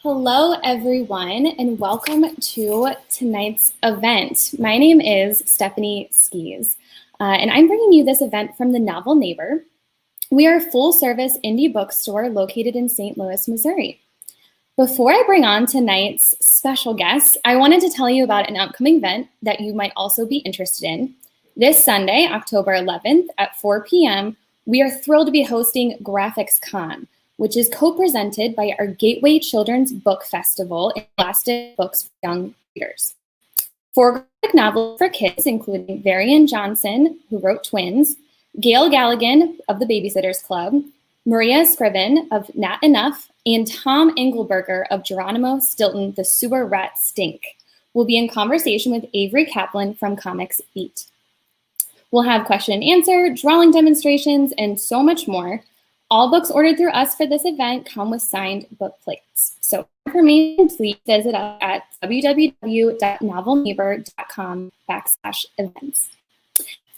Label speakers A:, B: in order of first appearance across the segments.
A: Hello, everyone, and welcome to tonight's event. My name is Stephanie Skis, and I'm bringing you this event from the Novel Neighbor. We are a full-service indie bookstore located in St. Louis, Missouri. Before I bring on tonight's special guest, I wanted to tell you about an upcoming event that you might also be interested in. This Sunday, October 11th at 4 p.m., we are thrilled to be hosting Graphics Con, which is co-presented by our Gateway Children's Book Festival and Elastic Books for Young Readers. 4 graphic novels for kids, including Varian Johnson, who wrote Twins, Gail Galligan of the Babysitters Club, Maria Scriven of Not Enough, and Tom Engelberger of Geronimo Stilton, The Sewer Rat Stink, will be in conversation with Avery Kaplan from Comics Beat. We'll have question and answer, drawing demonstrations, and so much more. All books ordered through us for this event come with signed book plates. So for information, please visit us at www.novelneighbor.com/events.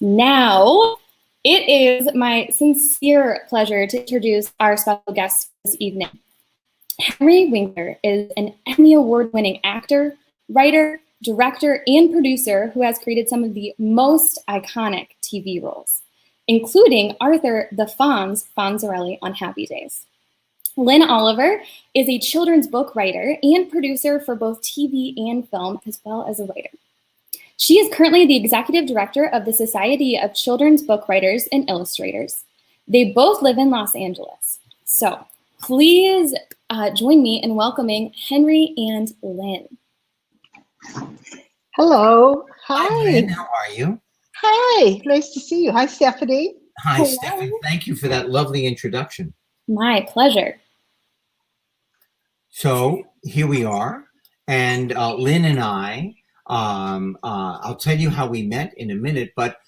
A: Now, it is my sincere pleasure to introduce our special guest this evening. Henry Winkler is an Emmy Award-winning actor, writer, director, and producer who has created some of the most iconic TV roles, including Arthur the Fonzarelli on Happy Days. Lynn Oliver is a children's book writer and producer for both TV and film, as well as a writer. She is currently the executive director of the Society of Children's Book Writers and Illustrators. They both live in Los Angeles. So please join me in welcoming Henry and Lynn.
B: Hello. Hi.
C: Lynn, how are you?
B: Hi. Nice to see you. Hi, Stephanie.
C: Hi,
B: Hello.
C: Stephanie. Thank you for that lovely introduction.
A: My pleasure.
C: So here we are, and Lynn and I, I'll tell you how we met in a minute, but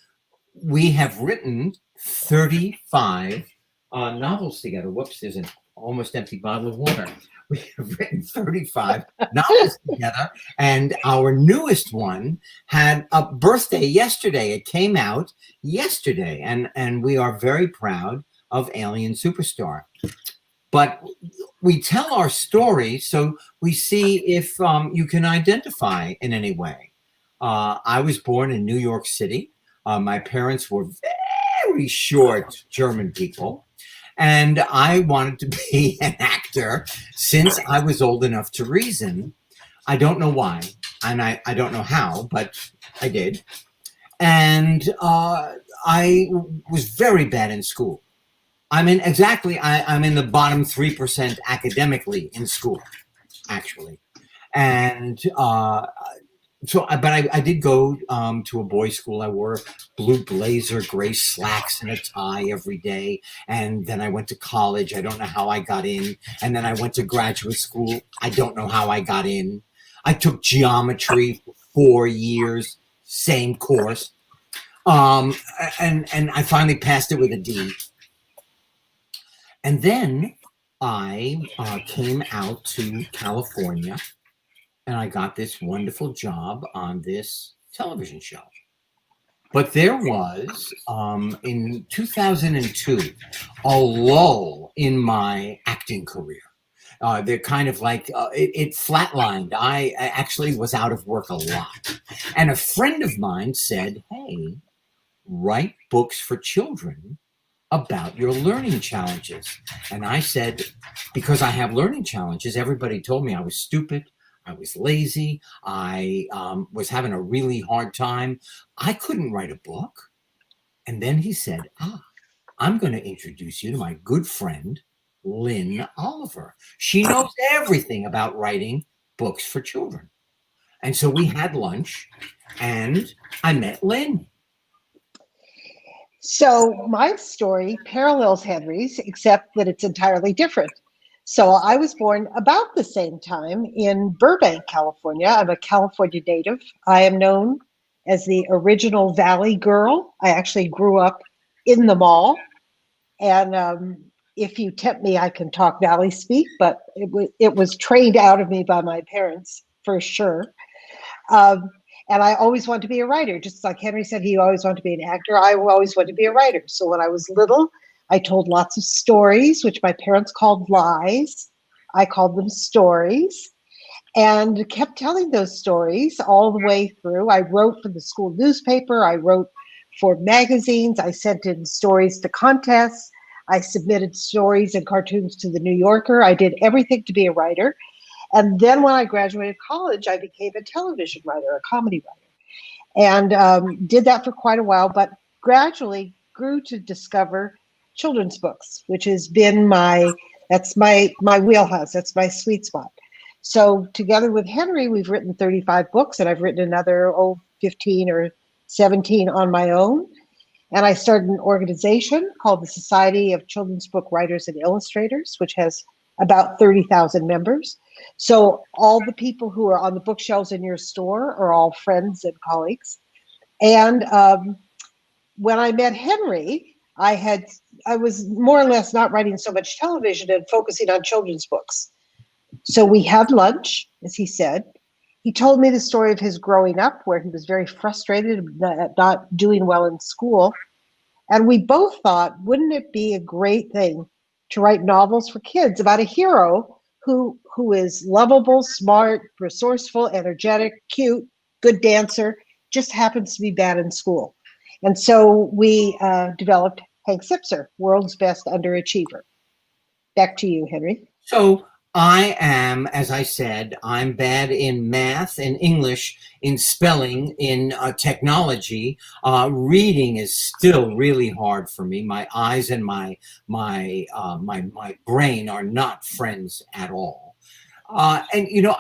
C: we have written 35 novels together. Whoops, there's an almost empty bottle of water. We have written 35 novels together, and our newest one had a birthday yesterday. It came out yesterday, and we are very proud of Alien Superstar. But we tell our story so we see if you can identify in any way. I was born in New York City. My parents were very short German people. And I wanted to be an actor since I was old enough to reason. I don't know why, and I don't know how, but I did. And I was very bad in school. I'm in the bottom 3% academically in school, actually. And but I did go to a boys' school. I wore a blue blazer, gray slacks, and a tie every day. And then I went to college. I don't know how I got in. And then I went to graduate school. I don't know how I got in. I took geometry for 4 years, same course. And I finally passed it with a D. And then I came out to California, and I got this wonderful job on this television show. But there was, in 2002, a lull in my acting career. They're kind of like, it flatlined. I actually was out of work a lot. And a friend of mine said, hey, write books for children about your learning challenges. And I said, because I have learning challenges, everybody told me I was stupid. I was lazy. I was having a really hard time. I couldn't write a book. And then he said, I'm going to introduce you to my good friend, Lynn Oliver. She knows everything about writing books for children. And so we had lunch, and I met Lynn.
B: So my story parallels Henry's, except that it's entirely different. So I was born about the same time in Burbank, California. I'm a California native. I am known as the original Valley girl. I actually grew up in the mall. And if you tempt me, I can talk Valley speak, but it was trained out of me by my parents, for sure. And I always wanted to be a writer. Just like Henry said, he always wanted to be an actor. I always wanted to be a writer. So when I was little, I told lots of stories, which my parents called lies. I called them stories, and kept telling those stories all the way through. I wrote for the school newspaper. I wrote for magazines. I sent in stories to contests. I submitted stories and cartoons to the New Yorker. I did everything to be a writer. And then when I graduated college, I became a television writer, a comedy writer, and did that for quite a while, but gradually grew to discover children's books, which has been that's my wheelhouse. That's my sweet spot. So together with Henry, we've written 35 books, and I've written another 15 or 17 on my own. And I started an organization called the Society of Children's Book Writers and Illustrators, which has about 30,000 members. So all the people who are on the bookshelves in your store are all friends and colleagues. And when I met Henry, I was more or less not writing so much television and focusing on children's books. So we had lunch, as he said. He told me the story of his growing up, where he was very frustrated at not doing well in school. And we both thought, wouldn't it be a great thing to write novels for kids about a hero who is lovable, smart, resourceful, energetic, cute, good dancer, just happens to be bad in school. And so we developed Hank Sipser, world's best underachiever. Back to you, Henry.
C: So I am, as I said, I'm bad in math, in English, in spelling, in technology. Reading is still really hard for me. My eyes and my brain are not friends at all. And you know,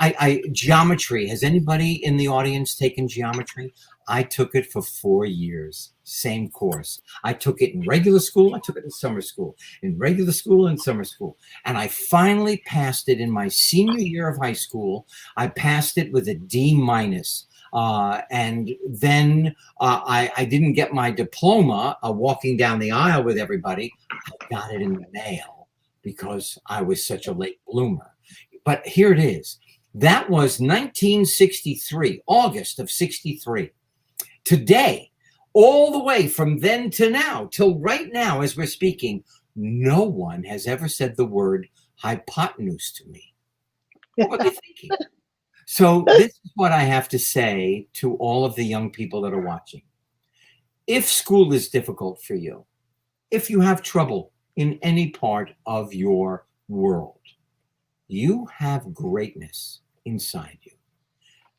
C: geometry. Has anybody in the audience taken geometry? I took it for 4 years, same course. I took it in regular school. I took it in summer school, in regular school and summer school. And I finally passed it in my senior year of high school. I passed it with a D minus. And then I didn't get my diploma walking down the aisle with everybody. I got it in the mail because I was such a late bloomer. But here it is. That was 1963, August of 63. Today, all the way from then to now, till right now as we're speaking, no one has ever said the word hypotenuse to me. What were they thinking? So this is what I have to say to all of the young people that are watching. If school is difficult for you, if you have trouble in any part of your world, you have greatness inside you.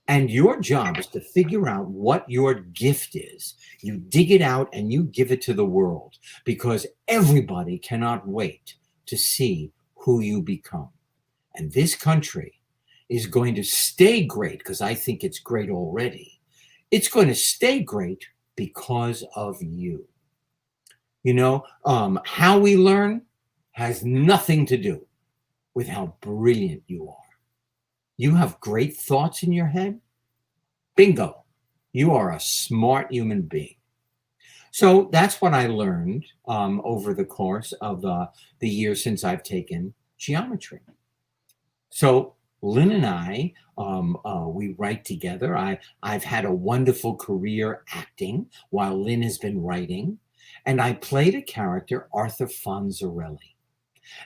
C: And your job is to figure out what your gift is. You dig it out and you give it to the world, because everybody cannot wait to see who you become. And this country is going to stay great, because I think it's great already. It's going to stay great because of you. You know, how we learn has nothing to do with how brilliant you are. You have great thoughts in your head? Bingo. You are a smart human being. So that's what I learned over the course of the years since I've taken geometry. So Lynn and I, we write together. I've had a wonderful career acting while Lynn has been writing. And I played a character, Arthur Fonzarelli.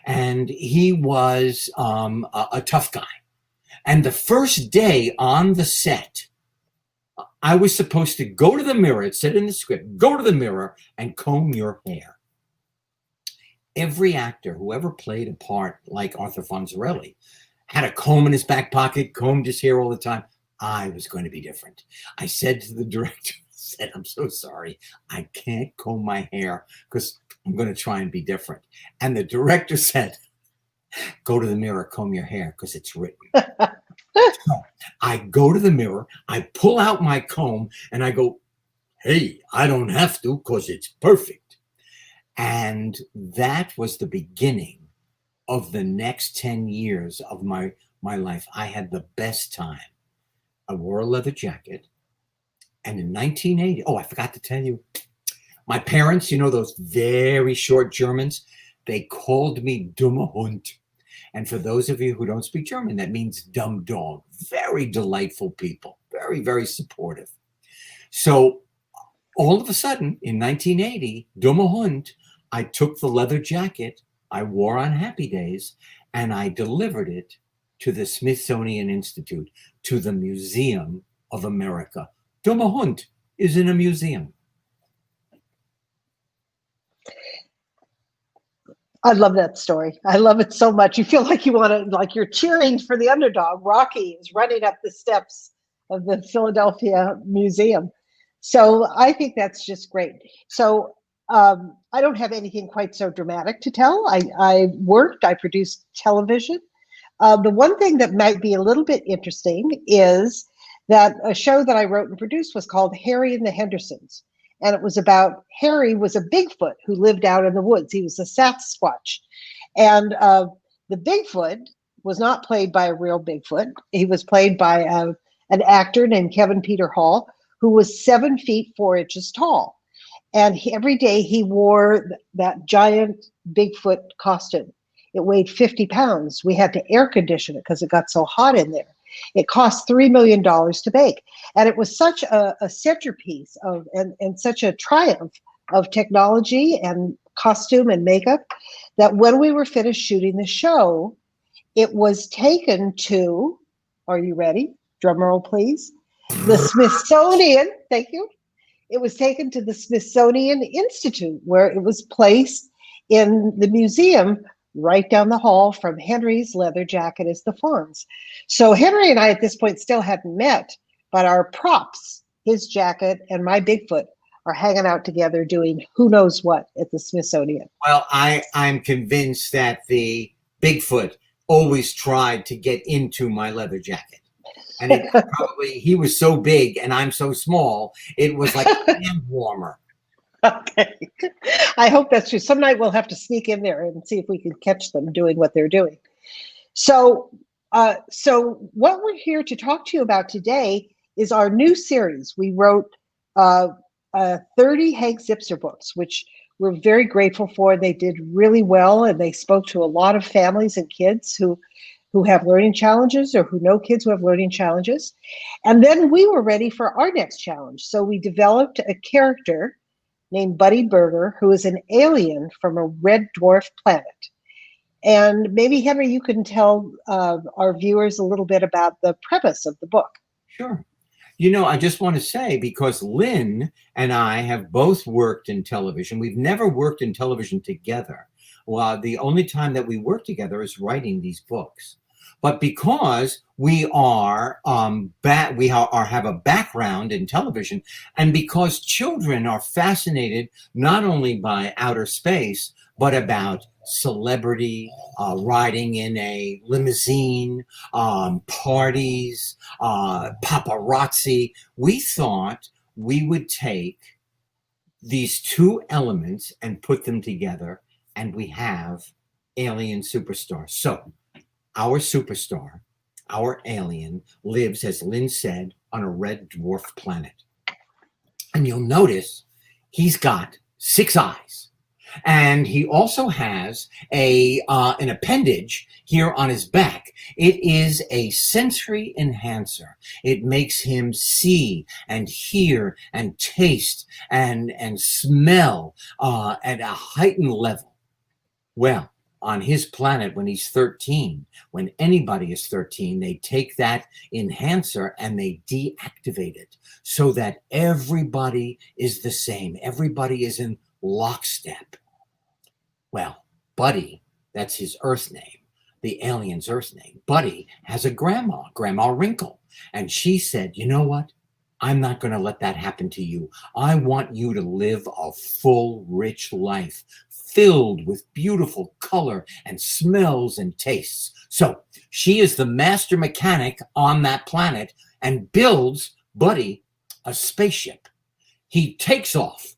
C: And he was a tough guy. And the first day on the set, I was supposed to go to the mirror. It said in the script, go to the mirror and comb your hair. Every actor who ever played a part like Arthur Fonzarelli had a comb in his back pocket, combed his hair all the time. I was going to be different. I said to the director, I'm so sorry, I can't comb my hair because I'm going to try and be different. And the director said, go to the mirror, comb your hair, because it's written. So I go to the mirror, I pull out my comb, and I go, hey, I don't have to because it's perfect. And that was the beginning of the next 10 years of my life. I had the best time. I wore a leather jacket. And in 1980, I forgot to tell you, my parents, you know, those very short Germans, they called me dummer Hund. And for those of you who don't speak German, that means dumb dog. Very delightful people, very, very supportive. So all of a sudden, in 1980, dummer Hund, I took the leather jacket, I wore on happy days, and I delivered it to the Smithsonian Institute, to the Museum of America. Dumme Hund is in a museum.
B: I love that story. I love it so much. You feel like you want to, like you're cheering for the underdog. Rocky is running up the steps of the Philadelphia Museum. So I think that's just great. So I don't have anything quite so dramatic to tell. I produced television. The one thing that might be a little bit interesting is that a show that I wrote and produced was called Harry and the Hendersons. And it was about Harry was a Bigfoot who lived out in the woods. He was a Sasquatch. And the Bigfoot was not played by a real Bigfoot. He was played by an actor named Kevin Peter Hall, who was 7 feet 4 inches tall. And every day he wore that giant Bigfoot costume. It weighed 50 pounds. We had to air condition it because it got so hot in there. It cost $3 million to make. And it was such a centerpiece of and such a triumph of technology and costume and makeup that when we were finished shooting the show, it was taken to, are you ready? Drum roll, please. The Smithsonian, thank you. It was taken to the Smithsonian Institute, where it was placed in the museum right down the hall from Henry's leather jacket as the fawns. So Henry and I at this point still hadn't met, but our props, his jacket and my Bigfoot, are hanging out together doing who knows what at the Smithsonian.
C: Well, I'm convinced that the Bigfoot always tried to get into my leather jacket. And it probably, he was so big and I'm so small, it was like a hand warmer.
B: Okay. I hope that's true. Some night we'll have to sneak in there and see if we can catch them doing what they're doing. So what we're here to talk to you about today is our new series. We wrote 30 Hank Zipser books, which we're very grateful for. They did really well, and they spoke to a lot of families and kids who have learning challenges or who know kids who have learning challenges. And then we were ready for our next challenge. So we developed a character named Buddy Burger, who is an alien from a red dwarf planet. And maybe, Henry, you can tell our viewers a little bit about the premise of the book.
C: Sure. You know, I just want to say, because Lynn and I have both worked in television, we've never worked in television together. Well, the only time that we work together is writing these books. But because we have a background in television, and because children are fascinated not only by outer space, but about celebrity, riding in a limousine, parties, paparazzi, we thought we would take these two elements and put them together, and we have alien superstars. So our superstar, our alien, lives, as Lynn said, on a red dwarf planet. And you'll notice he's got 6 eyes. And he also has an appendage here on his back. It is a sensory enhancer. It makes him see and hear and taste and smell at a heightened level. Well, on his planet, when he's 13, when anybody is 13, they take that enhancer and they deactivate it so that everybody is the same. Everybody is in lockstep. Well, Buddy, that's his Earth name, the alien's Earth name. Buddy has a Grandma Wrinkle. And she said, you know what? I'm not going to let that happen to you. I want you to live a full, rich life filled with beautiful color and smells and tastes. So she is the master mechanic on that planet and builds Buddy a spaceship. He takes off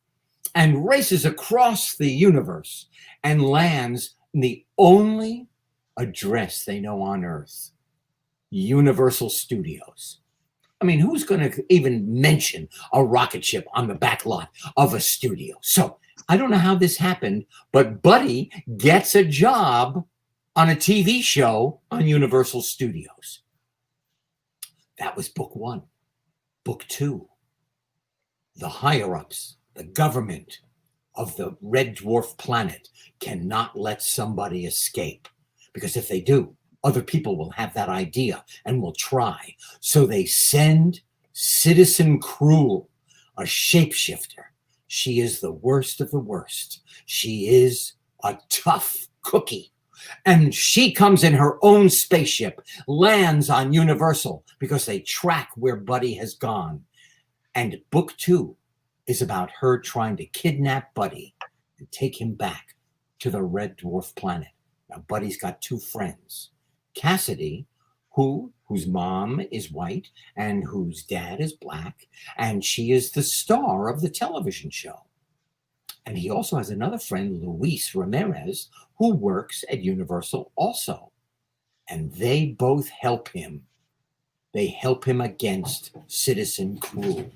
C: and races across the universe and lands in the only address they know on Earth, Universal Studios. I mean, who's going to even mention a rocket ship on the back lot of a studio? So I don't know how this happened, but Buddy gets a job on a TV show on Universal Studios. That was book 1. Book 2, the higher-ups, the government, of the red dwarf planet cannot let somebody escape, because if they do, other people will have that idea and will try. So they send Citizen Cruel, a shapeshifter. She is the worst of the worst. She is a tough cookie. And she comes in her own spaceship, lands on Universal because they track where Buddy has gone. And book 2 is about her trying to kidnap Buddy and take him back to the red dwarf planet. Now, Buddy's got 2 friends. Cassidy, whose mom is white and whose dad is black, and she is the star of the television show. And he also has another friend, Luis Ramirez, who works at Universal also. And they both help him. They help him against Citizen Cruel.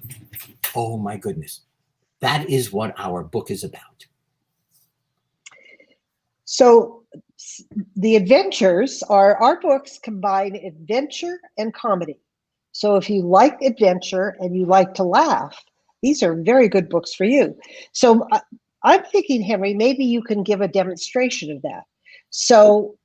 C: Oh my goodness. That is what our book is about.
B: So the adventures are, our books combine adventure and comedy. So if you like adventure and you like to laugh, these are very good books for you. So I'm thinking, Henry, maybe you can give a demonstration of that. So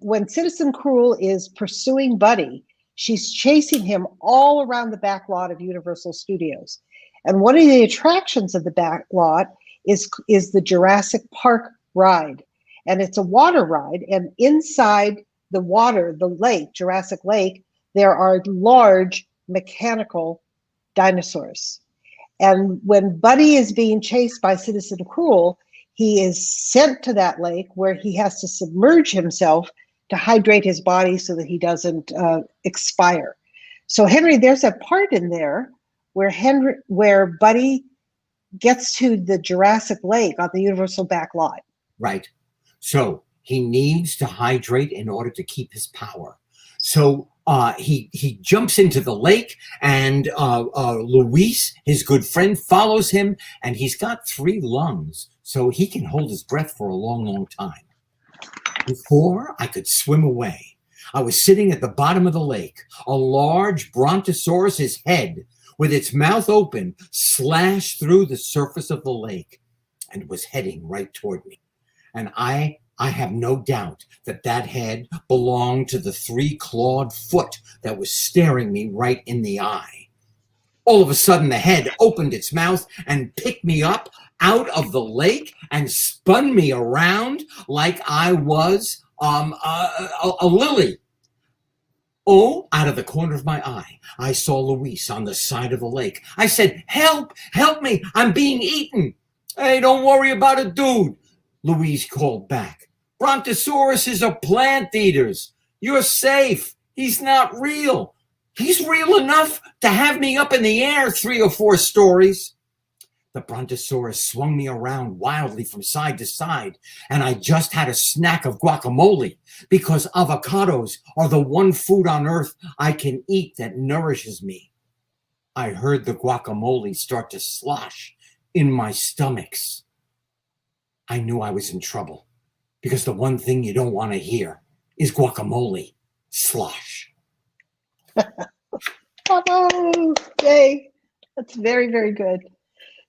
B: when Citizen Cruel is pursuing Buddy, she's chasing him all around the back lot of Universal Studios. And one of the attractions of the back lot is the Jurassic Park ride. And it's a water ride. And inside the water, the lake, Jurassic Lake, there are large mechanical dinosaurs. And when Buddy is being chased by Citizen Cruel, he is sent to that lake where he has to submerge himself to hydrate his body so that he doesn't expire. So Henry, there's a part in there where Buddy gets to the Jurassic Lake on the Universal back lot.
C: Right. So he needs to hydrate in order to keep his power. So he jumps into the lake, and Luis, his good friend, follows him, and he's got 3 lungs, so he can hold his breath for a long, long time. Before I could swim away, I was sitting at the bottom of the lake. A large brontosaurus's head, with its mouth open, slashed through the surface of the lake and was heading right toward me. And I have no doubt that that head belonged to the 3-clawed foot that was staring me right in the eye. All of a sudden, the head opened its mouth and picked me up out of the lake and spun me around like I was a lily. Oh, out of the corner of my eye, I saw Luis on the side of the lake. I said, "Help! Help me! I'm being eaten!" "Hey, don't worry about it, dude," Luis called back. "Brontosauruses are plant eaters. You're safe. He's not real. He's real enough to have me up in the air 3 or 4 stories." The brontosaurus swung me around wildly from side to side, and I just had a snack of guacamole because avocados are the one food on earth I can eat that nourishes me. I heard the guacamole start to slosh in my stomachs. I knew I was in trouble because the one thing you don't want to hear is guacamole slosh.
B: Oh, yay. That's very, very good.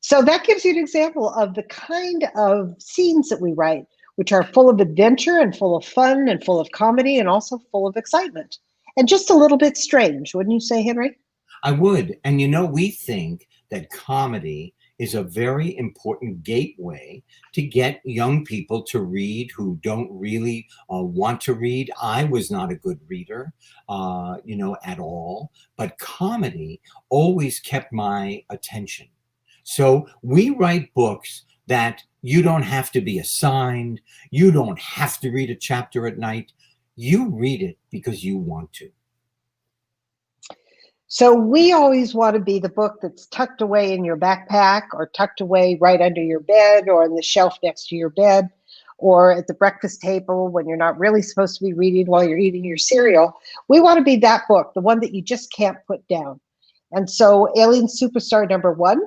B: So that gives you an example of the kind of scenes that we write, which are full of adventure and full of fun and full of comedy and also full of excitement. And just a little bit strange, wouldn't you say, Henry?
C: I would. And you know, we think that comedy is a very important gateway to get young people to read who don't really want to read. I was not a good reader, at all, but comedy always kept my attention. So we write books that you don't have to be assigned. You don't have to read a chapter at night. You read it because you want to.
B: So we always want to be the book that's tucked away in your backpack or tucked away right under your bed or on the shelf next to your bed or at the breakfast table when you're not really supposed to be reading while you're eating your cereal. We want to be that book, the one that you just can't put down. And so Alien Superstar #1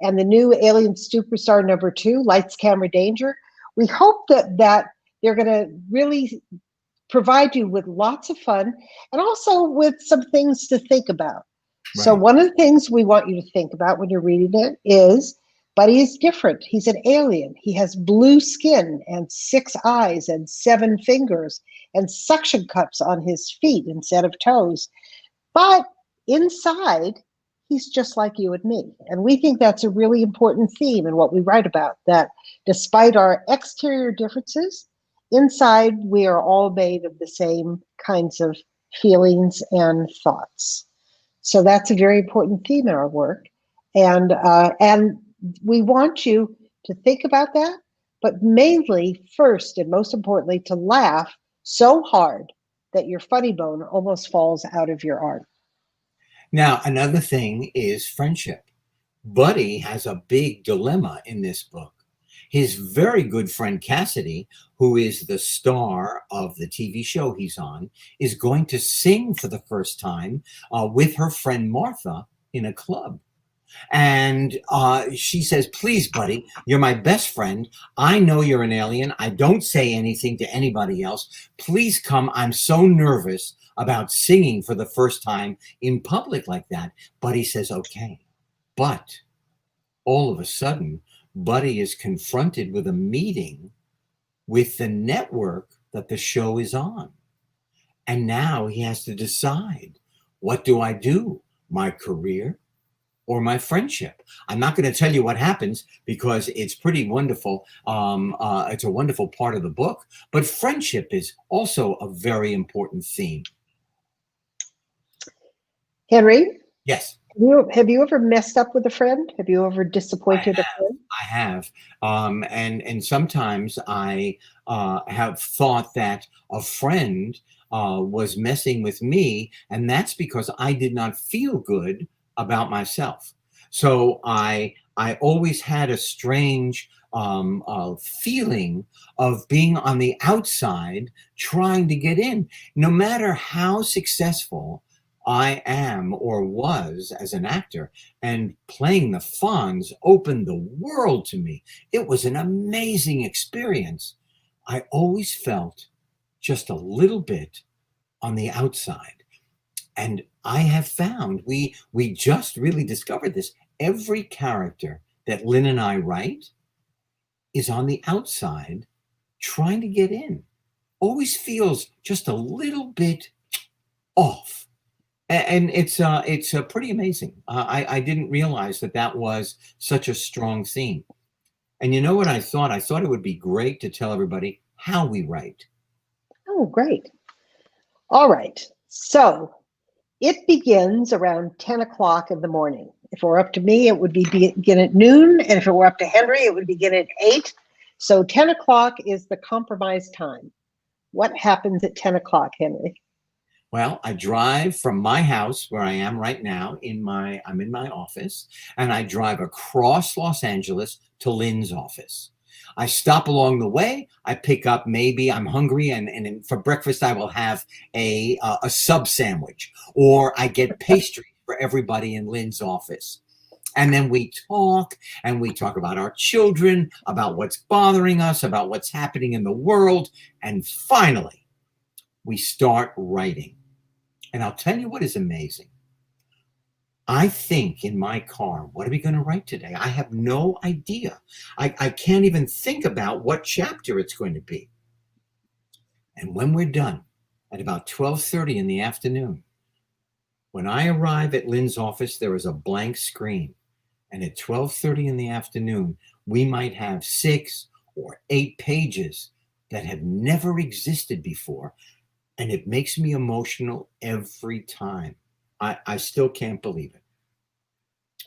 B: and the new Alien Superstar #2, Lights, Camera, Danger, we hope that they're going to really provide you with lots of fun and also with some things to think about. Right. So one of the things we want you to think about when you're reading it is Buddy is different. He's an alien. He has blue skin and 6 eyes and 7 fingers and suction cups on his feet instead of toes. But inside, he's just like you and me. And we think that's a really important theme in what we write about, that despite our exterior differences, inside we are all made of the same kinds of feelings and thoughts. So that's a very important theme in our work. And we want you to think about that, but mainly, first and most importantly, to laugh so hard that your funny bone almost falls out of your arm.
C: Now, another thing is friendship. Buddy has a big dilemma in this book. His very good friend Cassidy, who is the star of the TV show he's on, is going to sing for the first time with her friend Martha in a club. And she says, please, buddy, you're my best friend. I know you're an alien. I don't say anything to anybody else. Please come. I'm so nervous about singing for the first time in public like that. Buddy says, okay. But all of a sudden, Buddy is confronted with a meeting with the network that the show is on. And now he has to decide, what do I do? My career or my friendship? I'm not going to tell you what happens because it's pretty wonderful. It's a wonderful part of the book, but friendship is also a very important theme.
B: Henry?
C: Yes.
B: Have you ever messed up with a friend? Have you ever disappointed a friend?
C: I have. And sometimes I have thought that a friend was messing with me, and that's because I did not feel good about myself. So I always had a strange feeling of being on the outside trying to get in. No matter how successful I am or was as an actor, and playing the Fonz opened the world to me. It was an amazing experience. I always felt just a little bit on the outside. And I have found, we just really discovered this. Every character that Lynn and I write is on the outside trying to get in. Always feels just a little bit off. And it's pretty amazing. I didn't realize that was such a strong theme. And you know what I thought? I thought it would be great to tell everybody how we write.
B: Oh, great. All right. So it begins around 10 o'clock in the morning. If it were up to me, it would begin at noon. And if it were up to Henry, it would begin at 8. So 10 o'clock is the compromise time. What happens at 10 o'clock, Henry?
C: Well, I drive from my house where I am right now I'm in my office, and I drive across Los Angeles to Lynn's office. I stop along the way. I pick up, maybe I'm hungry, and for breakfast I will have a sub sandwich, or I get pastry for everybody in Lynn's office. And then we talk about our children, about what's bothering us, about what's happening in the world. And finally, we start writing. And I'll tell you what is amazing. I think in my car, what are we going to write today? I have no idea. I can't even think about what chapter it's going to be. And when we're done at about 12:30 in the afternoon, when I arrive at Lynn's office, there is a blank screen. And at 12:30 in the afternoon, we might have 6 or 8 pages that have never existed before. And it makes me emotional every time. I still can't believe it.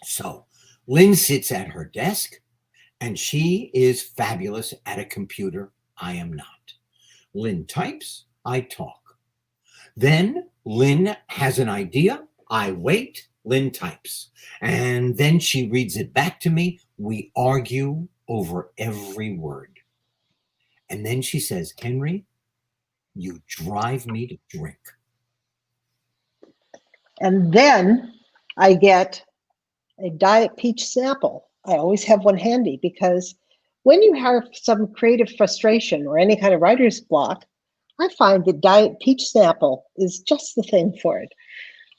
C: So Lynn sits at her desk, and she is fabulous at a computer. I am not. Lynn types, I talk. Then Lynn has an idea. I wait, Lynn types. And then she reads it back to me. We argue over every word. And then she says, Henry, you drive me to drink.
B: And then I get a Diet Peach Snapple. I always have one handy because when you have some creative frustration or any kind of writer's block, I find that Diet Peach Snapple is just the thing for it.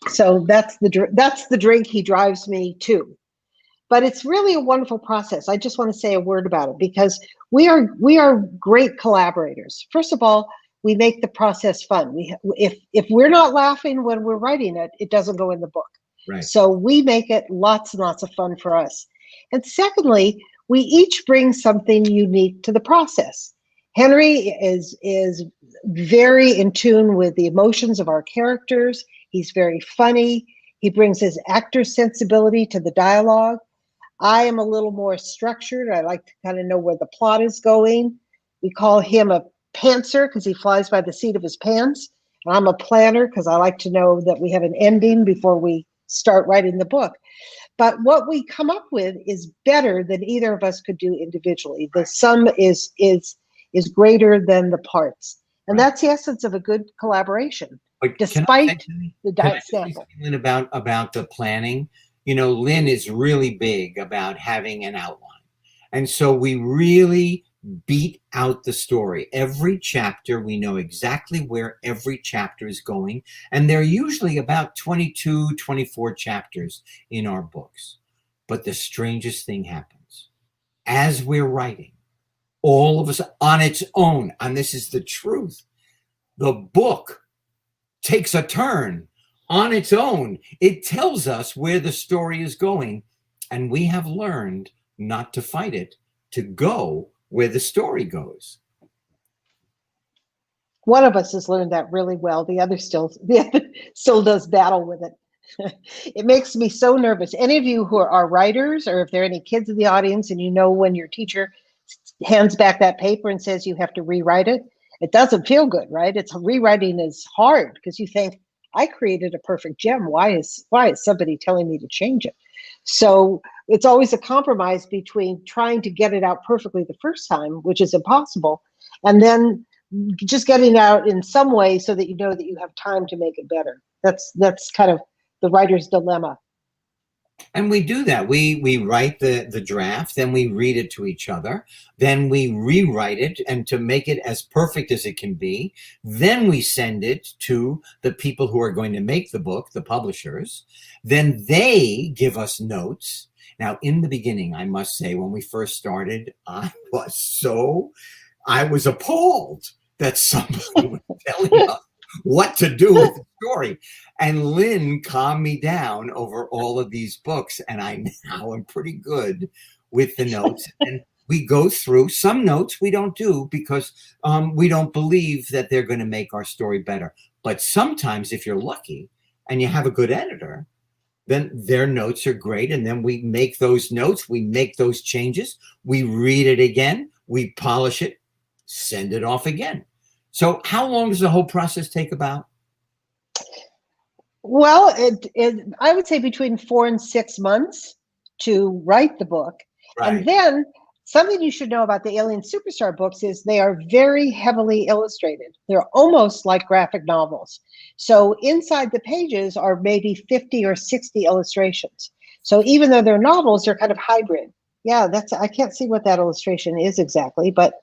B: So that's the drink he drives me to. but it's really a wonderful process. I just want to say a word about it because we are great collaborators. First of all, we make the process fun. If we're not laughing when we're writing it, it doesn't go in the book.
C: Right.
B: So we make it lots and lots of fun for us. And secondly, we each bring something unique to the process. Henry is very in tune with the emotions of our characters. He's very funny. He brings his actor's sensibility to the dialogue. I am a little more structured. I like to kind of know where the plot is going. We call him a pantser because he flies by the seat of his pants. And I'm a planner because I like to know that we have an ending before we start writing the book. But what we come up with is better than either of us could do individually. The sum is greater than the parts. And that's the essence of a good collaboration,
C: but
B: despite the sample.
C: About the planning, Lynn is really big about having an outline. And so we really beat out the story. Every chapter, we know exactly where every chapter is going. And there are usually about 22, 24 chapters in our books. But the strangest thing happens. As we're writing, all of us on its own, and this is the truth, the book takes a turn on its own. It tells us where the story is going, and we have learned not to fight it, to go where the story goes.
B: One of us has learned that really well. The other still does battle with it. It makes me so nervous. Any of you who are writers, or if there are any kids in the audience and when your teacher hands back that paper and says you have to rewrite it, it doesn't feel good, right? Rewriting is hard because you think, I created a perfect gem. Why is somebody telling me to change it? So it's always a compromise between trying to get it out perfectly the first time, which is impossible, and then just getting out in some way so that you know that you have time to make it better. That's kind of the writer's dilemma.
C: And we do that. We write the draft, then we read it to each other, then we rewrite it and to make it as perfect as it can be. Then we send it to the people who are going to make the book, the publishers. Then they give us notes. Now, in the beginning, I must say, when we first started, I was appalled that somebody was telling us what to do with the story. And Lynn calmed me down over all of these books, and I now am pretty good with the notes. And we go through some notes we don't do because we don't believe that they're going to make our story better. But sometimes if you're lucky and you have a good editor, then their notes are great. And then we make those notes, we make those changes, we read it again, we polish it, send it off again. So how long does the whole process take about?
B: Well, I would say between 4 and 6 months to write the book. Right. And then something you should know about the Alien Superstar books is they are very heavily illustrated. They're almost like graphic novels. So inside the pages are maybe 50 or 60 illustrations. So even though they're novels, they're kind of hybrid. Yeah, I can't see what that illustration is exactly, but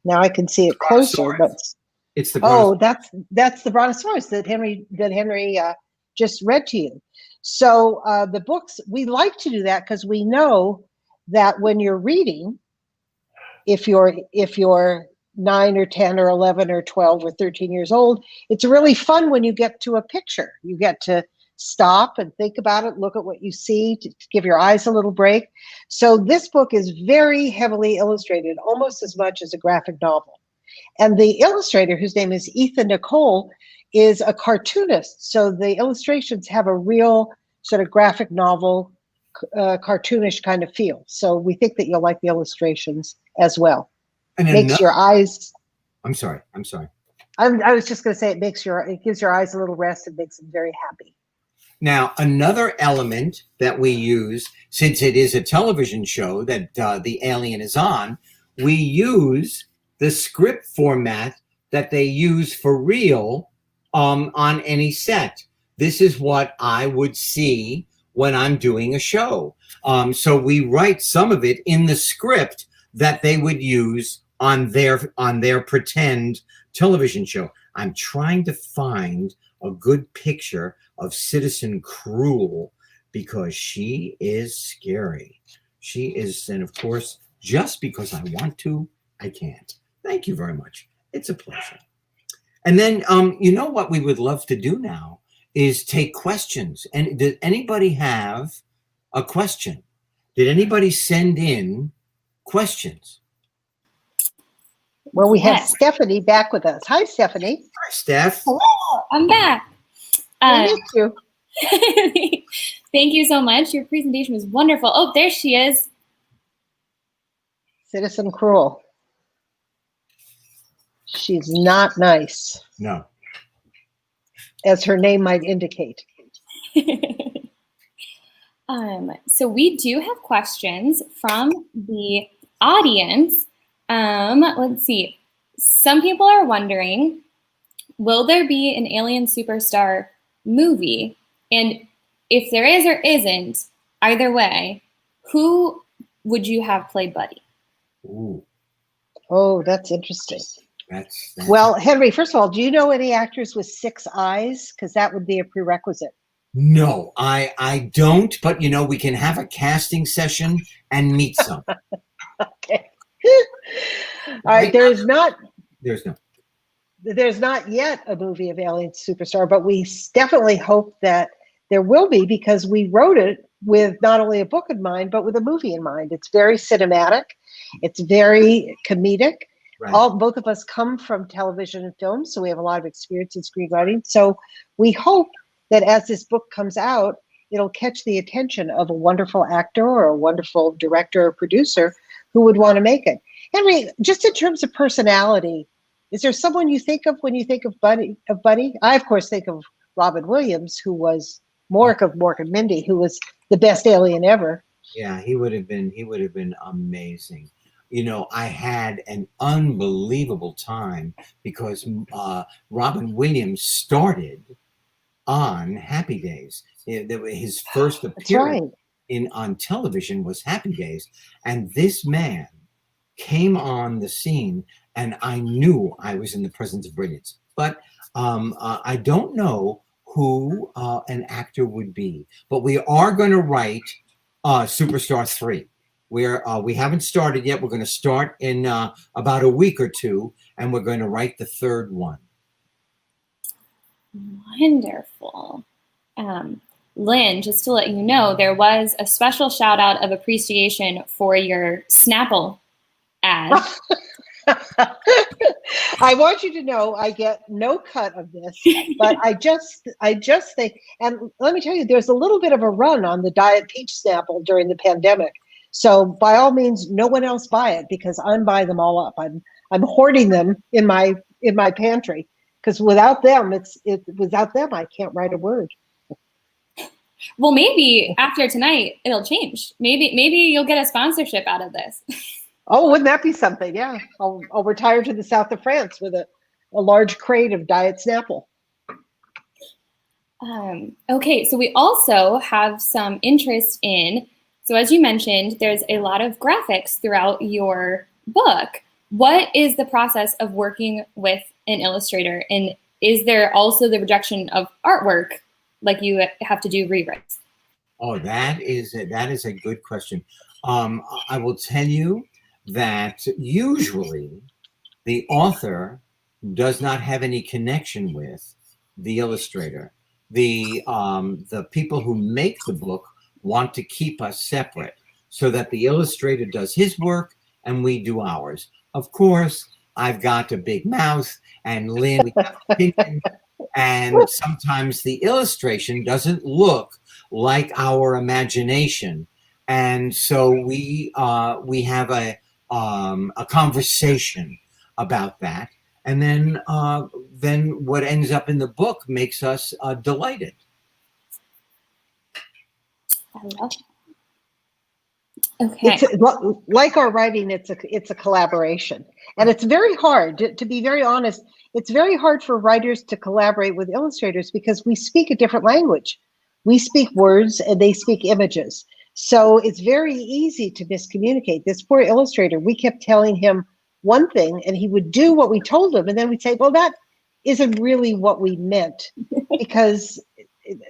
B: now I can see it closer. But
C: it's the
B: that's the Brontosaurus that Henry just read to you. So the books, we like to do that because we know that when you're reading, if you're 9 or 10 or 11 or 12 or 13 years old, it's really fun when you get to a picture. You get to stop and think about it, look at what you see, to give your eyes a little break. So this book is very heavily illustrated, almost as much as a graphic novel. And the illustrator, whose name is Ethan Nicole, is a cartoonist. So the illustrations have a real sort of graphic novel, cartoonish kind of feel. So we think that you'll like the illustrations as well. And makes your eyes.
C: I'm sorry.
B: I was just going to say it gives your eyes a little rest and makes them very happy.
C: Now, another element that we use, since it is a television show that the alien is on, we use the script format that they use for real on any set. This is what I would see when I'm doing a show. So we write some of it in the script that they would use on their pretend television show. I'm trying to find a good picture of Citizen Cruel because she is scary. She is, and of course, just because I want to, I can't. Thank you very much. It's a pleasure. And then, you know what we would love to do now is take questions. And did anybody have a question? Did anybody send in questions?
B: Well, we have Stephanie back with us. Hi, Stephanie.
C: Hi, Steph.
A: Hello, I'm back.
B: I missed you.
A: Thank you so much. Your presentation was wonderful. Oh, there she is.
B: Citizen Cruel. She's not nice.
C: No.
B: As her name might indicate.
A: So we do have questions from the audience. Let's see. Some people are wondering, will there be an Alien Superstar movie? And if there is or isn't, either way, who would you have play Buddy?
C: Ooh.
B: Oh, that's interesting.
C: That's
B: well, Henry, first of all, do you know any actors with 6 eyes? Because that would be a prerequisite.
C: No, I don't, but you know, we can have a casting session and meet some.
B: Okay. All right, there's not yet a movie of Alien Superstar, but we definitely hope that there will be, because we wrote it with not only a book in mind, but with a movie in mind. It's very cinematic. It's very comedic. Right. Both of us come from television and film, so we have a lot of experience in screenwriting. So we hope that as this book comes out, it'll catch the attention of a wonderful actor or a wonderful director or producer who would want to make it. Henry, just in terms of personality, is there someone you think of when you think of Buddy? I, of course, think of Robin Williams, who was Mork of Mork and Mindy, who was the best alien ever.
C: Yeah, he would have been amazing. You know, I had an unbelievable time because Robin Williams started on Happy Days. His first appearance on television was Happy Days. And this man came on the scene and I knew I was in the presence of brilliance. But I don't know who an actor would be. But we are going to write Superstar 3. We haven't started yet. We're going to start in about a week or two, and we're going to write the 3rd one.
A: Wonderful. Lynn, just to let you know, there was a special shout out of appreciation for your Snapple ad.
B: I want you to know I get no cut of this, but I just think, and let me tell you, there's a little bit of a run on the Diet Peach Snapple during the pandemic. So by all means, no one else buy it, because I'm buying them all up. I'm hoarding them in my pantry, because without them, I can't write a word.
A: Well, maybe after tonight it'll change. Maybe you'll get a sponsorship out of this.
B: Oh, wouldn't that be something? Yeah, I'll retire to the south of France with a large crate of Diet Snapple.
A: Okay, so we also have some interest in. So as you mentioned, there's a lot of graphics throughout your book. What is the process of working with an illustrator? And is there also the rejection of artwork, like you have to do rewrites?
C: Oh, that is a good question. I will tell you that usually the author does not have any connection with the illustrator. The people who make the book want to keep us separate so that the illustrator does his work and we do ours. Of course, I've got a big mouth, and Lynn, we have opinion, and sometimes the illustration doesn't look like our imagination. And so we have a conversation about that. And then what ends up in the book makes us delighted.
A: I love it. Okay.
B: It's like our writing, it's a collaboration. And it's very hard, to be very honest, it's very hard for writers to collaborate with illustrators because we speak a different language. We speak words and they speak images. So it's very easy to miscommunicate. This poor illustrator, we kept telling him one thing and he would do what we told him. And then we'd say, well, that isn't really what we meant, because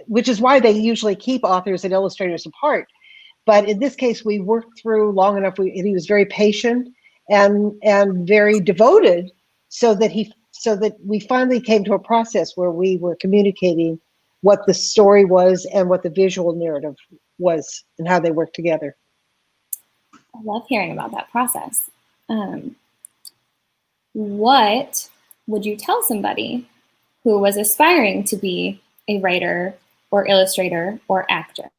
B: which is why they usually keep authors and illustrators apart. But in this case, we worked through long enough. He was very patient and very devoted, so that we finally came to a process where we were communicating what the story was and what the visual narrative was and how they worked together.
A: I love hearing about that process. What would you tell somebody who was aspiring to be a writer or illustrator or actor?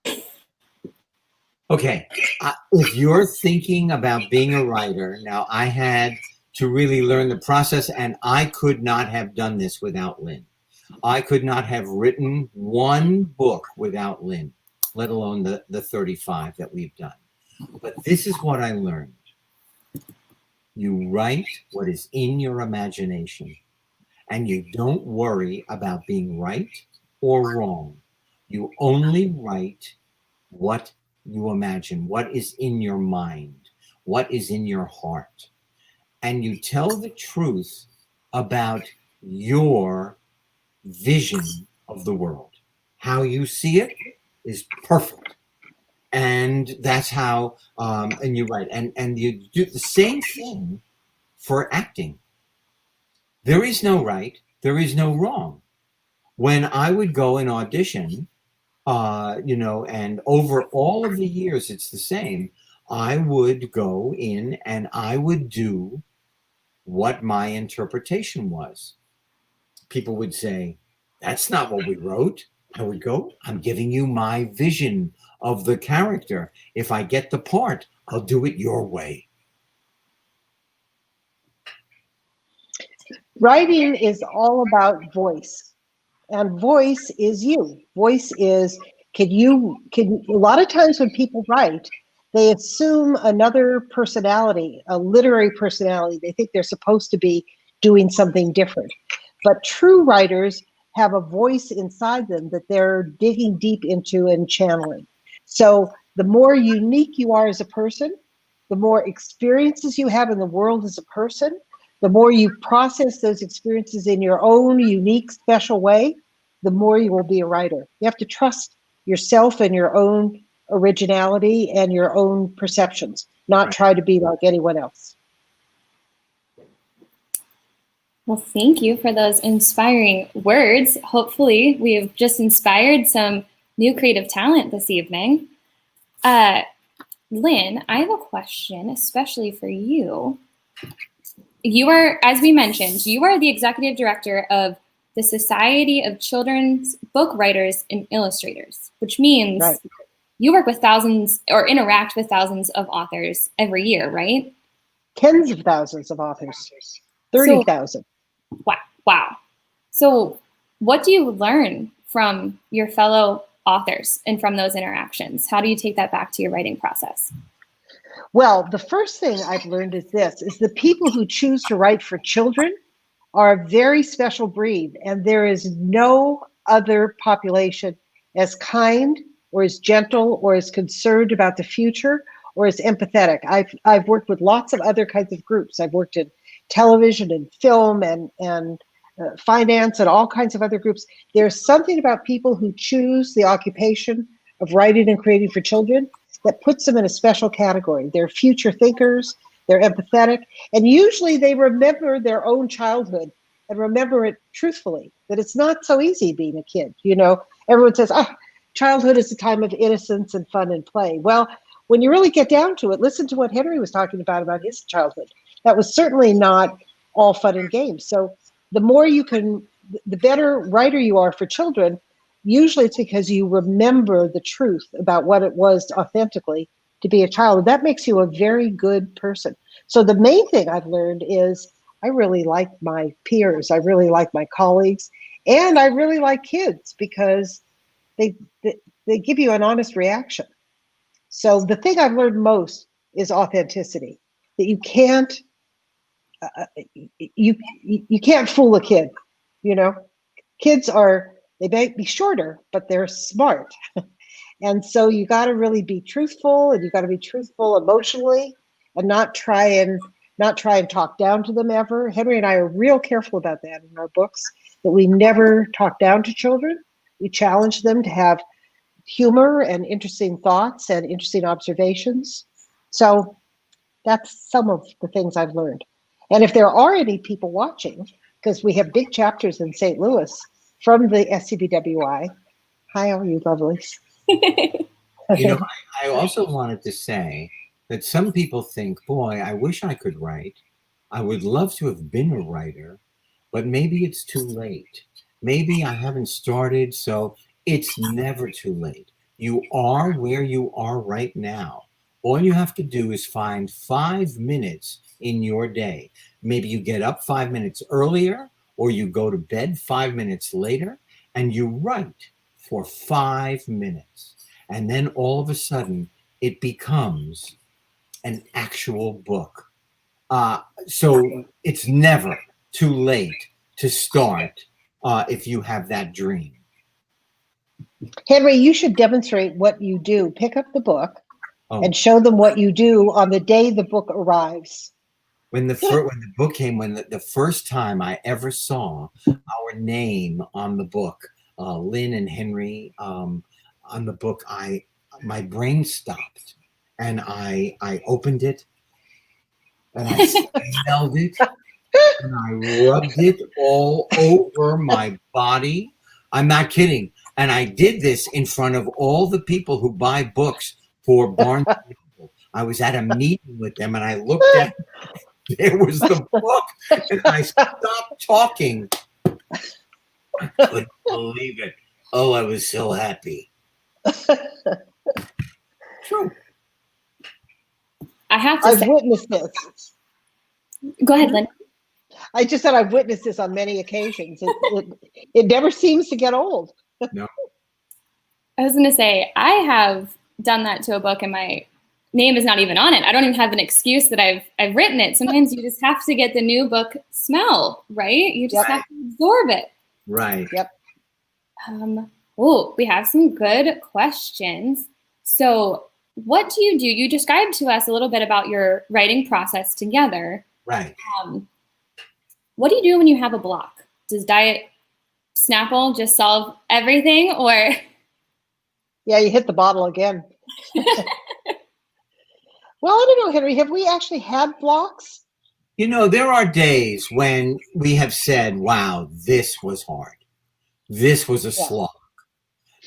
C: Okay, if you're thinking about being a writer, now I had to really learn the process, and I could not have done this without Lynn. I could not have written one book without Lynn, let alone the 35 that we've done. But this is what I learned. You write what is in your imagination, and you don't worry about being right or wrong. You only write what you imagine, what is in your mind, what is in your heart. And you tell the truth about your vision of the world. How you see it is perfect. And that's how, and you're right. And you do the same thing for acting. There is no right, there is no wrong. When I would go and audition, and over all of the years, it's the same. I would go in and I would do what my interpretation was. People would say, that's not what we wrote. I would go, I'm giving you my vision of the character. If I get the part, I'll do it your way.
B: Writing is all about voice. And voice is you. Voice is, a lot of times when people write, they assume another personality, a literary personality. They think they're supposed to be doing something different. But true writers have a voice inside them that they're digging deep into and channeling. So the more unique you are as a person, the more experiences you have in the world as a person, the more you process those experiences in your own unique, special way, the more you will be a writer. You have to trust yourself and your own originality and your own perceptions, not try to be like anyone else.
A: Well, thank you for those inspiring words. Hopefully, we have just inspired some new creative talent this evening. Lynn, I have a question, especially for you. You are, as we mentioned, you are the executive director of the Society of Children's Book Writers and Illustrators, which means you work with thousands or interact with thousands of authors every year, right?
B: Tens of thousands of authors, 30,000.
A: Wow. So what do you learn from your fellow authors and from those interactions? How do you take that back to your writing process?
B: Well, the first thing I've learned is the people who choose to write for children are a very special breed, and there is no other population as kind or as gentle or as concerned about the future or as empathetic. I've worked with lots of other kinds of groups. I've worked in television and film and finance and all kinds of other groups. There's something about people who choose the occupation of writing and creating for children that puts them in a special category. They're future thinkers, they're empathetic, and usually they remember their own childhood and remember it truthfully, that it's not so easy being a kid. You know, everyone says, childhood is a time of innocence and fun and play. Well, when you really get down to it, listen to what Henry was talking about his childhood. That was certainly not all fun and games. So the more you can, the better writer you are for children. Usually it's because you remember the truth about what it was authentically to be a child. And that makes you a very good person. So the main thing I've learned is I really like my peers. I really like my colleagues. And I really like kids because they give you an honest reaction. So the thing I've learned most is authenticity. That you can't you can't fool a kid. You know, kids they might be shorter, but they're smart. And so you got to really be truthful, and you got to be truthful emotionally, and not try and talk down to them ever. Henry and I are real careful about that in our books, that we never talk down to children. You challenge them to have humor and interesting thoughts and interesting observations. So that's some of the things I've learned. And if there are any people watching, because we have big chapters in St. Louis from the SCBWI. Hi, how are you, lovelies?
C: I also wanted to say that some people think, boy, I wish I could write. I would love to have been a writer, but maybe it's too late. Maybe I haven't started, so it's never too late. You are where you are right now. All you have to do is find 5 minutes in your day. Maybe you get up 5 minutes earlier, or you go to bed 5 minutes later, and you write for 5 minutes. And then all of a sudden, it becomes an actual book. So it's never too late to start if you have that dream.
B: Henry, you should demonstrate what you do. Pick up the book and show them what you do on the day the book arrives.
C: When the book came, when the first time I ever saw our name on the book, Lynn and Henry on the book, my brain stopped, and I opened it, and I smelled it, and I rubbed it all over my body. I'm not kidding. And I did this in front of all the people who buy books for Barnes & Noble. I was at a meeting with them, and I looked at it. There was the book, and I stopped talking. I couldn't believe it. Oh, I was so happy. True.
A: I have to
B: I've
A: say,
B: witnessed this.
A: go ahead, Lynn.
B: I just said I've witnessed this on many occasions. It never seems to get old.
C: No.
A: I was going to say, I have done that to a book and my name is not even on it. I don't even have an excuse that I've written it. Sometimes you just have to get the new book smell, right? You just have to absorb it.
C: Right.
B: Yep.
A: We have some good questions. So what do? You described to us a little bit about your writing process together.
C: Right.
A: What do you do when you have a block? Does Diet Snapple just solve everything, or?
B: Yeah, you hit the bottle again. Well, I don't know, Henry, have we actually had blocks?
C: There are days when we have said, wow, this was hard. This was a slog.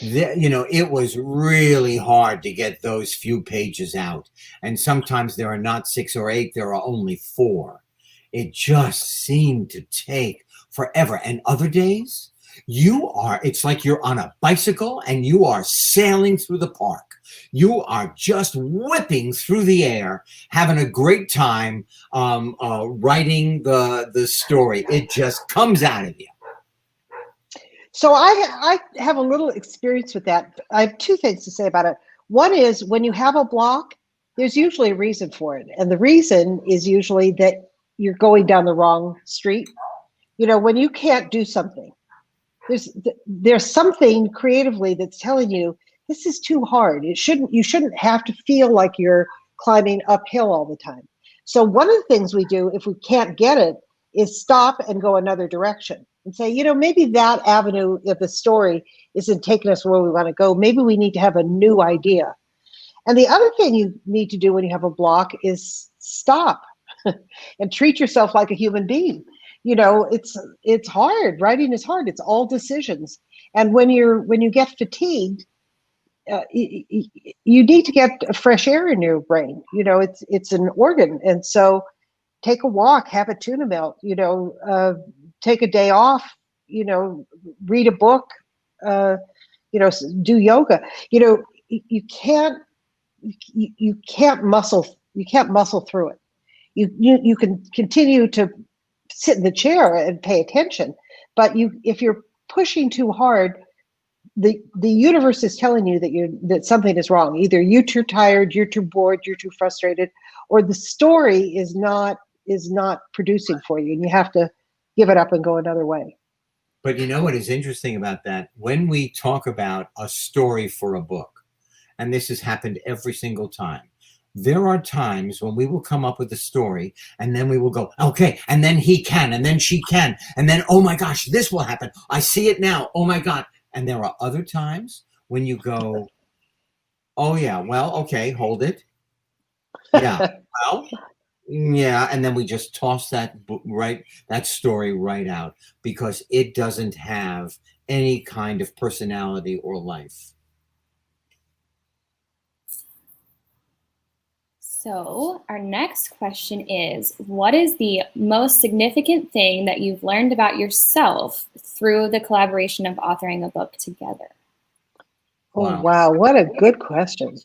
C: It was really hard to get those few pages out. And sometimes there are not 6 or 8, there are only 4. It just seemed to take forever. And other days, it's like you're on a bicycle and you are sailing through the park. You are just whipping through the air, having a great time writing the story. It just comes out of you.
B: So I have a little experience with that. I have 2 things to say about it. One is when you have a block, there's usually a reason for it. And the reason is usually that you're going down the wrong street. When you can't do something, there's something creatively that's telling you this is too hard. You shouldn't have to feel like you're climbing uphill all the time. So one of the things we do if we can't get it is stop and go another direction and say, maybe that avenue of the story isn't taking us where we want to go. Maybe we need to have a new idea. And the other thing you need to do when you have a block is stop and treat yourself like a human being. It's hard. Writing is hard. It's all decisions. And when you get fatigued, you need to get fresh air in your brain. It's an organ. And so take a walk, have a tuna melt, take a day off, read a book, do yoga. You can't muscle through it. You can continue to sit in the chair and pay attention, but if you're pushing too hard, the universe is telling you that something is wrong. Either you're too tired, you're too bored, you're too frustrated, or the story is not producing for you, and you have to give it up and go another way.
C: But what is interesting about that? When we talk about a story for a book, and this has happened every single time, there are times when we will come up with a story and then we will go, okay, and then he can, and then she can, and then, oh my gosh, this will happen. I see it now. Oh my God. And there are other times when you go, oh yeah, well, okay, hold it. Yeah, well, yeah, and then we just toss that story right out because it doesn't have any kind of personality or life.
A: So our next question is, what is the most significant thing that you've learned about yourself through the collaboration of authoring a book together?
B: Oh, wow. What a good question.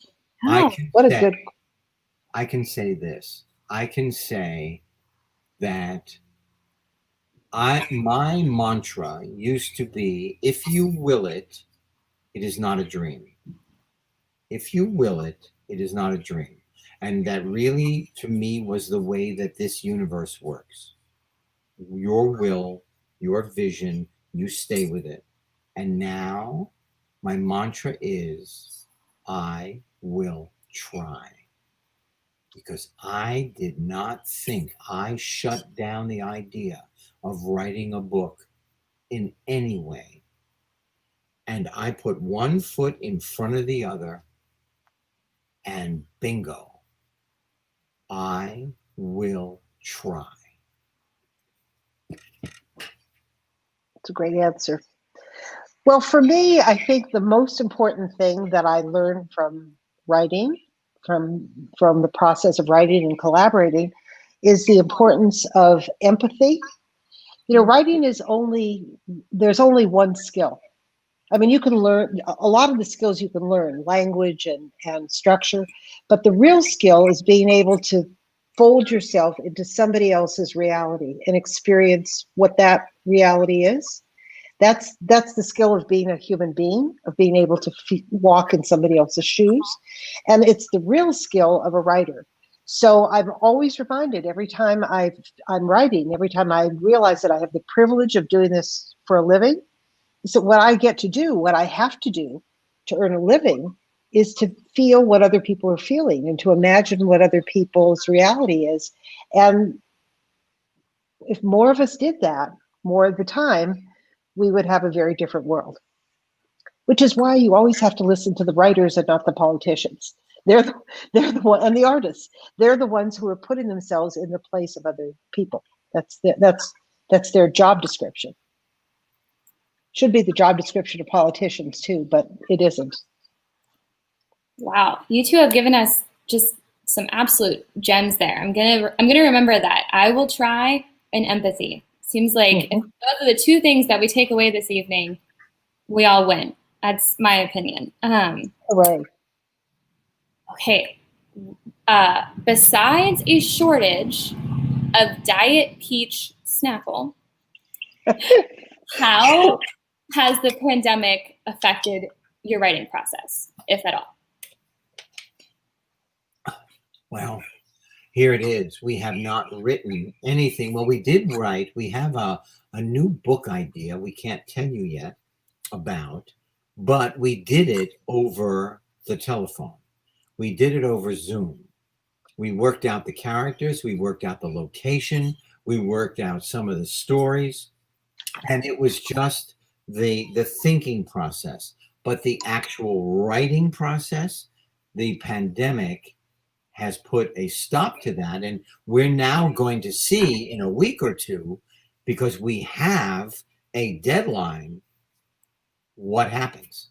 C: I can say this. I can say that my mantra used to be, if you will it, it is not a dream. If you will it, it is not a dream. And that really, to me, was the way that this universe works. Your will, your vision, you stay with it. And now my mantra is, I will try. Because I did not think, I shut down the idea of writing a book in any way. And I put one foot in front of the other, and bingo, I will try.
B: It's a great answer. Well, for me, I think the most important thing that I learned from writing, from the process of writing and collaborating, is the importance of empathy. You know, writing is there's only one skill. I mean, you can learn a lot of the skills you can learn, language and structure, but the real skill is being able to fold yourself into somebody else's reality and experience what that reality is. That's the skill of being a human being, of being able to walk in somebody else's shoes. And it's the real skill of a writer. So I'm always reminded every time I'm writing, every time I realize that I have the privilege of doing this for a living, so what I get to do, what I have to do to earn a living, is to feel what other people are feeling and to imagine what other people's reality is. And if more of us did that more of the time, we would have a very different world. Which is why you always have to listen to the writers and not the politicians. They're the one, and the artists. They're the ones who are putting themselves in the place of other people. That's their job description. Should be the job description of politicians too, but it isn't.
A: Wow, you two have given us just some absolute gems there. I'm gonna remember that. I will try and empathy. Seems like if those are the two things that we take away this evening, we all win. That's my opinion.
B: Hooray.
A: Okay. Besides a shortage of Diet Peach Snapple, how has the pandemic affected your writing process, if at all?
C: Well, here it is. We have not written anything. Well, we did write. We have a new book idea we can't tell you yet about, but we did it over the telephone. We did it over Zoom. We worked out the characters. We worked out the location. We worked out some of the stories. And it was just the thinking process. But the actual writing process, the pandemic has put a stop to that. And we're now going to see in a week or two, because we have a deadline, what happens.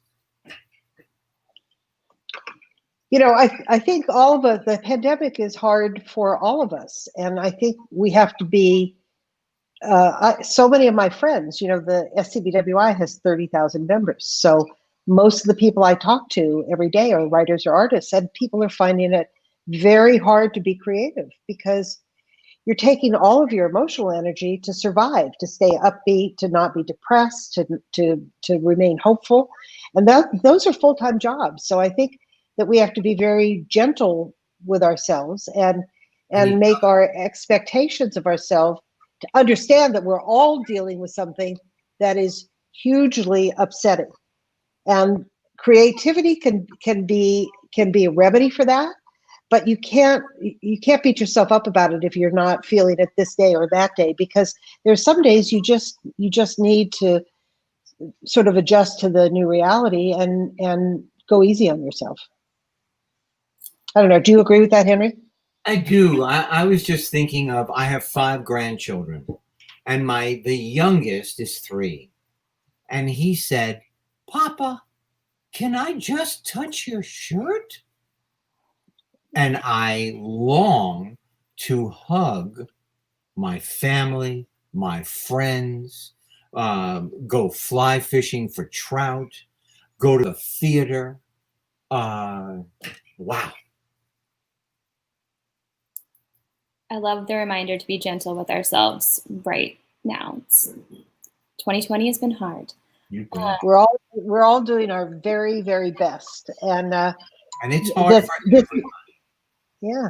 B: You know, I think all of us, the pandemic is hard for all of us. And I think we have to be, so many of my friends, you know, the SCBWI has 30,000 members. So most of the people I talk to every day are writers or artists, and people are finding it very hard to be creative because you're taking all of your emotional energy to survive, to stay upbeat, to not be depressed, to remain hopeful. And those are full-time jobs. So I think that we have to be very gentle with ourselves and make our expectations of ourselves to understand that we're all dealing with something that is hugely upsetting. And creativity can be a remedy for that, but you can't beat yourself up about it if you're not feeling it this day or that day, because there's some days you just need to sort of adjust to the new reality and go easy on yourself. I don't know. Do you agree with that, Henry?
C: I do. I was just thinking of, I have 5 grandchildren, and the youngest is 3. And he said, "Papa, can I just touch your shirt?" And I long to hug my family, my friends, go fly fishing for trout, go to the theater. Wow.
A: I love the reminder to be gentle with ourselves right now. 2020 has been hard.
B: We're all doing our very, very best, and
C: it's hard for everybody.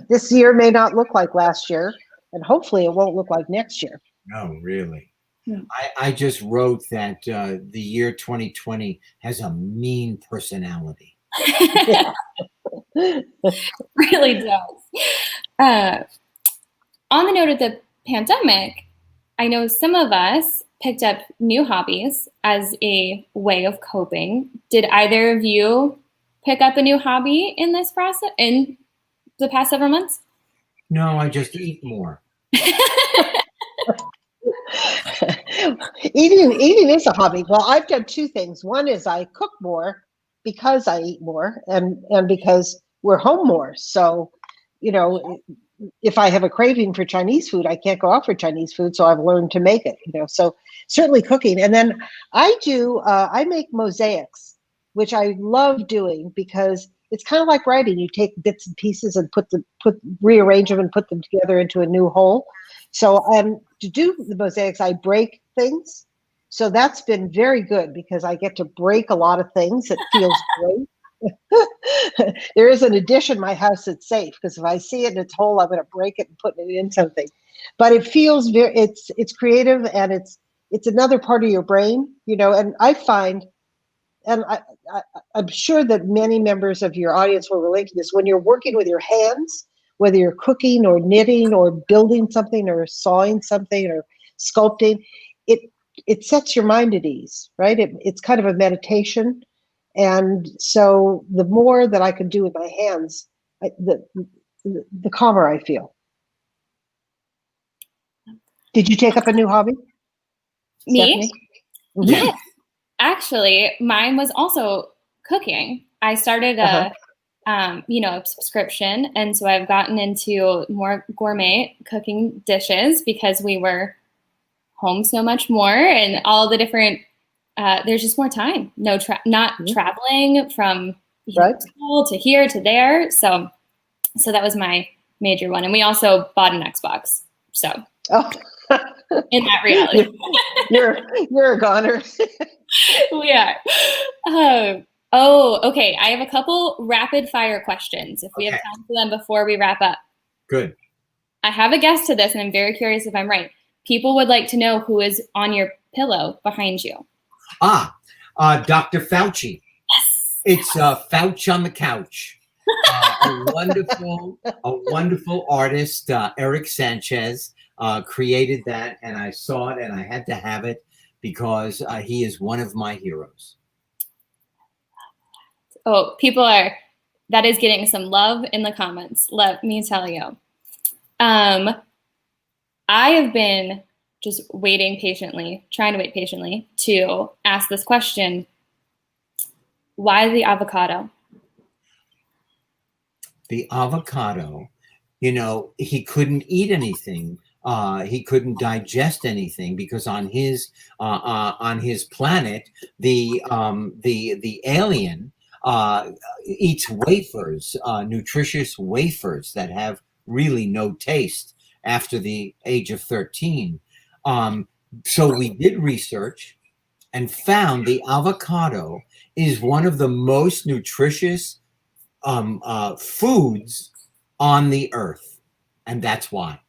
B: This year may not look like last year, and hopefully it won't look like next year.
C: No, really. I just wrote that the year 2020 has a mean personality.
A: Really does. On the note of the pandemic, I know some of us picked up new hobbies as a way of coping. Did either of you pick up a new hobby in this process, in the past several months?
C: No, I just eat more.
B: Eating is a hobby. Well, I've done 2 things. One is I cook more because I eat more, and because we're home more. So, if I have a craving for Chinese food, I can't go out for Chinese food. So I've learned to make it, so certainly cooking. And then I make mosaics, which I love doing because it's kind of like writing. You take bits and pieces and rearrange them and put them together into a new whole. So to do the mosaics, I break things. So that's been very good because I get to break a lot of things. It feels great. There is an addition in my house that's safe, because if I see it in its hole, I'm going to break it and put it in something. But it feels it's creative, and it's another part of your brain, and I find, and I'm sure that many members of your audience will relate to this, when you're working with your hands, whether you're cooking or knitting or building something or sawing something or sculpting, it sets your mind at ease, right? It's kind of a meditation. And so the more that I can do with my hands, the calmer I feel. Did you take up a new hobby?
A: Me?
B: Mm-hmm.
A: Yes. Actually, mine was also cooking. I started a subscription. And so I've gotten into more gourmet cooking dishes because we were home so much more, and all the different, there's just more time. Not traveling from school to here to there. So that was my major one. And we also bought an Xbox. So in that reality,
B: you're a goner.
A: We are. Okay. I have a couple rapid fire questions if we have time for them before we wrap up.
C: Good.
A: I have a guess to this, and I'm very curious if I'm right. People would like to know who is on your pillow behind you.
C: Dr. Fauci.
A: Yes.
C: It's Fauci on the couch. A wonderful artist, Eric Sanchez, created that, and I saw it, and I had to have it because he is one of my heroes.
A: Oh, that is getting some love in the comments. Let me tell you. I have been just trying to wait patiently to ask this question. Why the avocado?
C: The avocado, he couldn't eat anything. He couldn't digest anything because on his planet, the alien eats wafers, nutritious wafers that have really no taste after the age of 13. So we did research and found the avocado is one of the most nutritious foods on the earth. And that's why.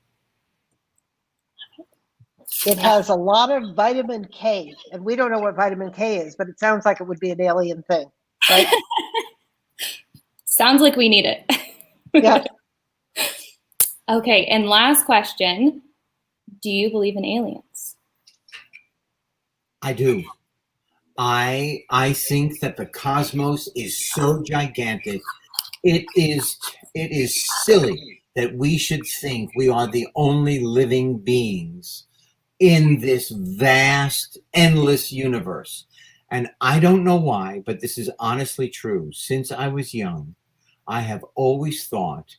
B: It has a lot of vitamin K, and we don't know what vitamin K is, but it sounds like it would be an alien thing, right?
A: Sounds like we need it.
B: Yeah.
A: Okay, and last question. Do you believe in aliens?
C: I do. I think that the cosmos is so gigantic. It is silly that we should think we are the only living beings in this vast, endless universe. And I don't know why, but this is honestly true. Since I was young, I have always thought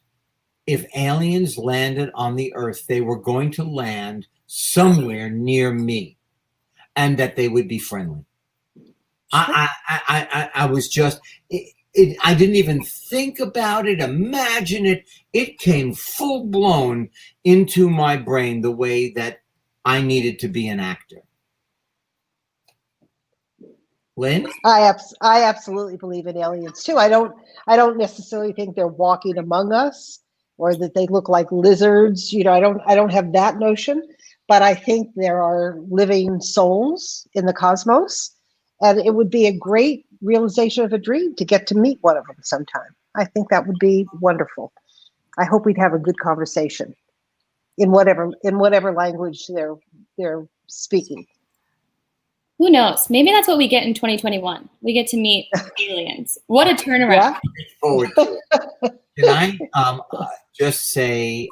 C: if aliens landed on the earth, they were going to land somewhere near me and that they would be friendly. I was just, I didn't even think about it, imagine it. It came full blown into my brain the way that I needed to be an actor. Lynn?
B: I absolutely believe in aliens too. I don't necessarily think they're walking among us or that they look like lizards. I don't have that notion, but I think there are living souls in the cosmos, and it would be a great realization of a dream to get to meet one of them sometime. I think that would be wonderful. I hope we'd have a good conversation in whatever language they're speaking.
A: Who knows? Maybe that's what we get in 2021. We get to meet aliens. What a turnaround.
B: Yeah.
C: Forward to it. Can I just say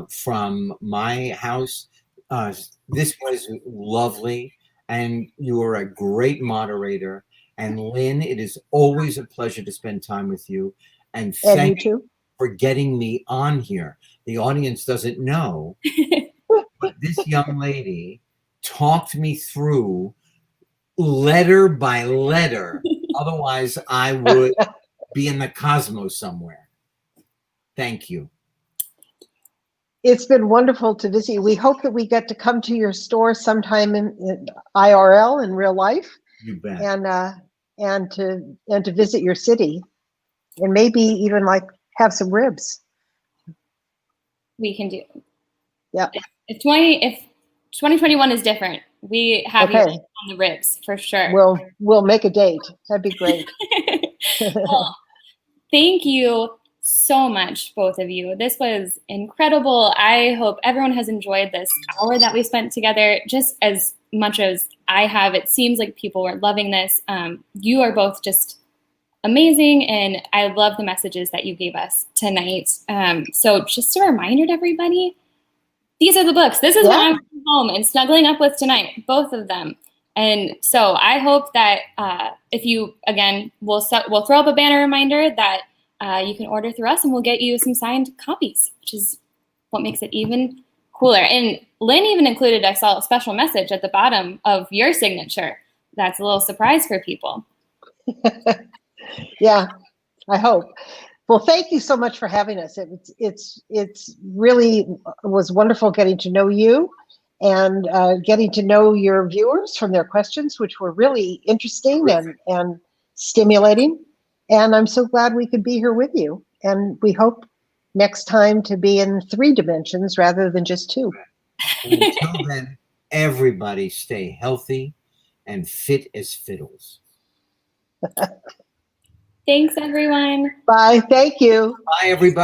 C: from my house, this was lovely, and you are a great moderator. And Lynn, it is always a pleasure to spend time with you. And thank you for getting me on here. The audience doesn't know, but this young lady talked me through letter by letter. Otherwise, I would be in the cosmos somewhere. Thank you.
B: It's been wonderful to visit you. We hope that we get to come to your store sometime in IRL, in real life.
C: You bet.
B: And to visit your city, and maybe even like have some ribs.
A: We can do.
B: Yeah.
A: If 2021 is different, we have you on the ribs for sure.
B: We'll make a date. That'd be great.
A: Well, thank you so much, both of you. This was incredible. I hope everyone has enjoyed this hour that we spent together just as much as I have. It seems like people were loving this. You are both just amazing, and I love the messages that you gave us tonight. So just a reminder to everybody, these are the books. This is what I'm home and snuggling up with tonight, both of them. And so I hope that if you, again, we'll throw up a banner reminder that you can order through us, and we'll get you some signed copies, which is what makes it even cooler. And Lynn even included, I saw a special message at the bottom of your signature. That's a little surprise for people.
B: Yeah, I hope. Well, thank you so much for having us. It's really was wonderful getting to know you and getting to know your viewers from their questions, which were really interesting and stimulating. And I'm so glad we could be here with you. And we hope next time to be in 3 dimensions rather than just 2.
C: And until then, everybody stay healthy and fit as fiddles.
A: Thanks, everyone.
B: Bye. Thank you.
C: Bye, everybody.